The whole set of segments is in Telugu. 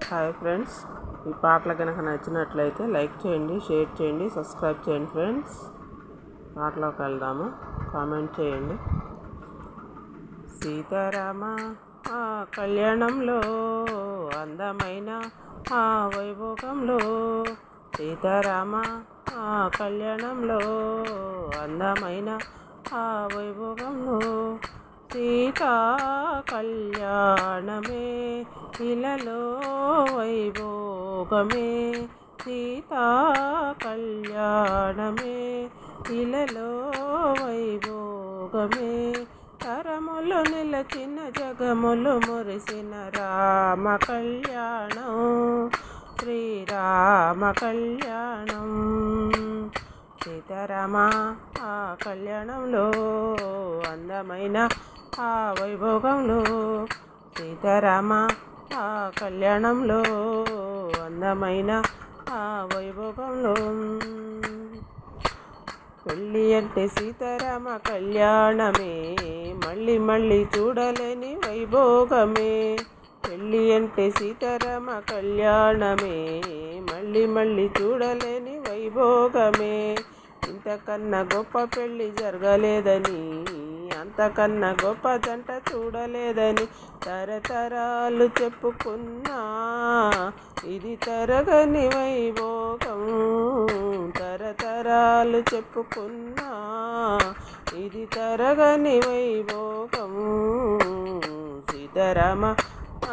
హాయ్ ఫ్రెండ్స్, ఈ పాటలు కనుక నచ్చినట్లయితే లైక్ చేయండి, షేర్ చేయండి, సబ్స్క్రైబ్ చేయండి ఫ్రెండ్స్. పాటలోకి వెళ్దాము. కామెంట్ చేయండి. సీతారామ ఆ కళ్యాణంలో అందమైన ఆ వైభోగంలో, సీతారామ ఆ కళ్యాణంలో అందమైన ఆ వైభోగంలో, సీతా కళ్యాణమే ఇలలో వైభోగమే, సీతా కళ్యాణమే ఇలలో వైభోగమే, తరములు నిలచిన జగములు మురిసిన రామ కళ్యాణం, శ్రీరామ కళ్యాణం. సీతారామ ఆ కళ్యాణంలో అందమైన ఆ వైభోగంలో, సీతారామ ఆ కళ్యాణంలో అందమైన ఆ వైభోగంలో, పెళ్ళి అంటే సీతారామ కళ్యాణమే మళ్ళీ మళ్ళీ చూడలేని వైభోగమే, పెళ్ళి అంటే సీతారామ కళ్యాణమే మళ్ళీ మళ్ళీ చూడలేని వైభోగమే, ఇంతకన్నా గొప్ప పెళ్ళి జరగలేదని, అంతకన్నా గొప్ప జంట చూడలేదని తరతరాలు చెప్పుకున్నా ఇది తరగని వైభోగం, తరతరాలు చెప్పుకున్నా ఇది తరగని వైభోగం. సీతారామ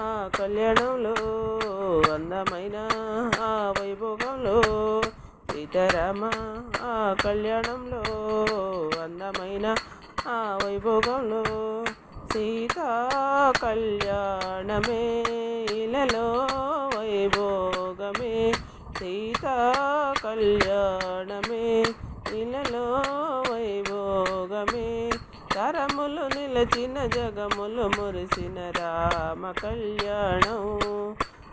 ఆ కళ్యాణంలో అందమైన ఆ వైభోగంలో, సీతారామ ఆ కళ్యాణంలో అందమైన ఆ వైభోగంలో, సీతా కళ్యాణమే ఇలలో వైభోగమే, సీతా కళ్యాణమే ఇలలో వైభోగమే, తరములు నిలచిన జగములు మురిసిన రామ కళ్యాణం,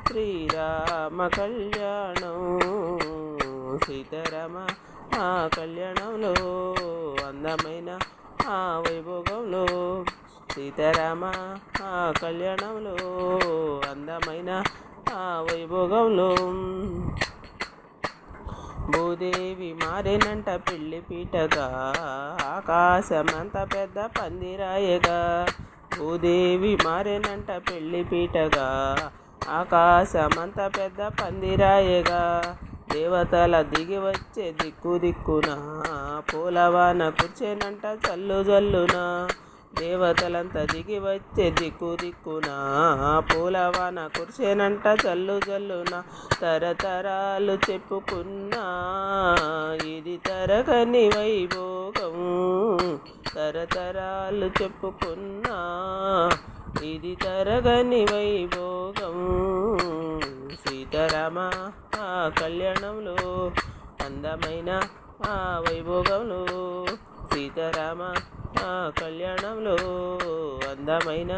శ్రీరామ కళ్యాణం. సీతారామ ఆ కళ్యాణంలో అందమైన ఆ వైభోగంలో, సీతారామ ఆ కళ్యాణంలో అందమైన ఆ వైభోగంలో, భూదేవి మారేనంట పెళ్లి పీటగా ఆకాశమంత పెద్ద పందిరాయగా, భూదేవి మారేనంట పెళ్లి పీటగా ఆకాశమంత పెద్ద పందిరాయగా, దేవతల దిగి వచ్చే దిక్కు దిక్కున పూలవాన కుర్చేనంట జల్లు జల్లున, దేవతలంతా దిగి వచ్చే దిక్కు దిక్కున పూలవాన కుర్చేనంట జల్లు జల్లున, తరతరాలు చెప్పుకున్నా ఇది తరగని వైభోగం, తరతరాలు చెప్పుకున్నా ఇది తరగని వైభోగం. సీతారామ ఆ కళ్యాణంలో అందమైన ఆ వైభోగంలో, సీతారామ ఆ కళ్యాణంలో అందమైన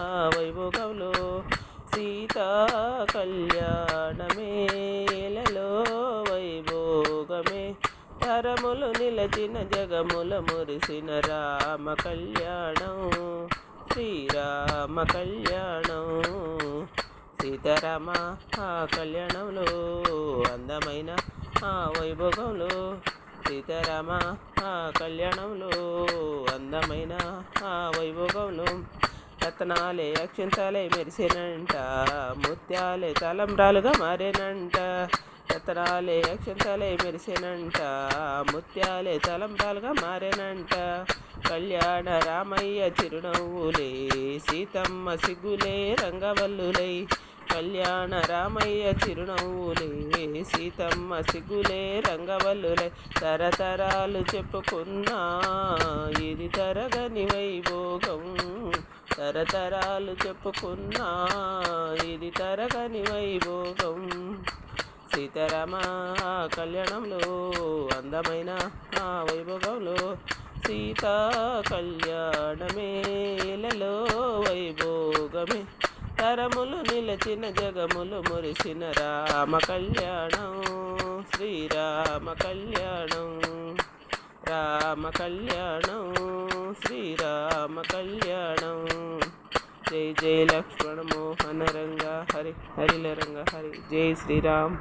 ఆ వైభోగంలో, సీతా కళ్యాణమే ఇలలో వైభోగమే, తరములు నిలచిన జగముల మురిసిన రామ కళ్యాణం, శ్రీరామ కళ్యాణం. సీతారామ ఆ కళ్యాణంలో అందమైన ఆ వైభోగంలో, సీతారామ ఆ కళ్యాణంలో అందమైన ఆ వైభోగంలో, రత్నాలే అక్షంతాలే మెరిసేనంట, ముత్యాలే తలంబ్రాలుగా మారేనంట, రత్నాలే అక్షంతాలే మెరిసేనంట, ముత్యాలే తలంబ్రాలుగా మారేనంట, కళ్యాణ రామయ్య చిరునవ్వులే సీతమ్మ సిగ్గులే రంగవల్లులై, కళ్యాణ రామయ్య చిరునవ్వులే సీతమ్మ సిగ్గులే రంగవల్లులై, తరతరాలు చెప్పుకున్నా ఇది తరగని వైభోగం, తరతరాలు చెప్పుకున్నా ఇది తరగని వైభోగం. సీతారామ ఆ కళ్యాణంలో అందమైన ఆ వైభోగంలో, సీతా కళ్యాణమే ఇలలో వైభోగమే, తరములు నిలచిన జగములు మురిసిన రామ కళ్యాణం, శ్రీరామ కళ్యాణం, రామ కళ్యాణం, శ్రీరామ కళ్యాణం. జై జై లక్ష్మణ మోహన రంగ హరి హరిల రంగ హరి జై శ్రీరామ్.